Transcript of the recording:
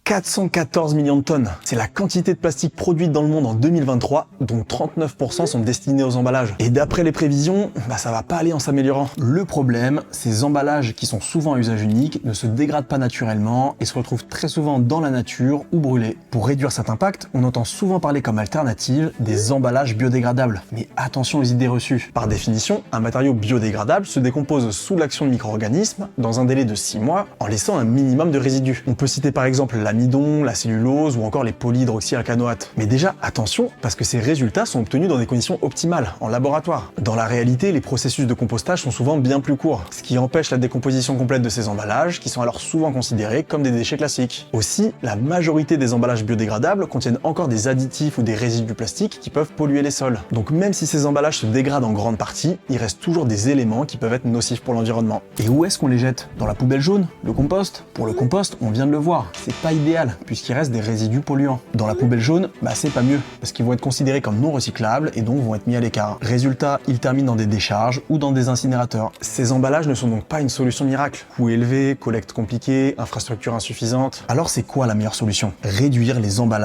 414 millions de tonnes. C'est la quantité de plastique produite dans le monde en 2023, dont 39% sont destinés aux emballages. Et d'après les prévisions, ça va pas aller en s'améliorant. Le problème, ces emballages qui sont souvent à usage unique ne se dégradent pas naturellement et se retrouvent très souvent dans la nature ou brûlés. Pour réduire cet impact, on entend souvent parler comme alternative des emballages biodégradables. Mais attention aux idées reçues. Par définition, un matériau biodégradable se décompose sous l'action de micro-organismes dans un délai de 6 mois en laissant un minimum de résidus. On peut citer par exemple l'amidon, la cellulose ou encore les polyhydroxyalcanoates. Mais déjà, attention, parce que ces résultats sont obtenus dans des conditions optimales, en laboratoire. Dans la réalité, les processus de compostage sont souvent bien plus courts, ce qui empêche la décomposition complète de ces emballages, qui sont alors souvent considérés comme des déchets classiques. Aussi, la majorité des emballages biodégradables contiennent encore des additifs ou des résidus plastiques qui peuvent polluer les sols. Donc même si ces emballages se dégradent en grande partie, il reste toujours des éléments qui peuvent être nocifs pour l'environnement. Et où est-ce qu'on les jette? Dans la poubelle jaune? Le compost? Pour le compost, on vient de le voir, c'est pas idéal, puisqu'il reste des résidus polluants. Dans la poubelle jaune, c'est pas mieux, parce qu'ils vont être considérés comme non recyclables et donc vont être mis à l'écart. Résultat, ils terminent dans des décharges ou dans des incinérateurs. Ces emballages ne sont donc pas une solution miracle. Coût élevé, collecte compliquée, infrastructure insuffisante. Alors c'est quoi la meilleure solution? Réduire les emballages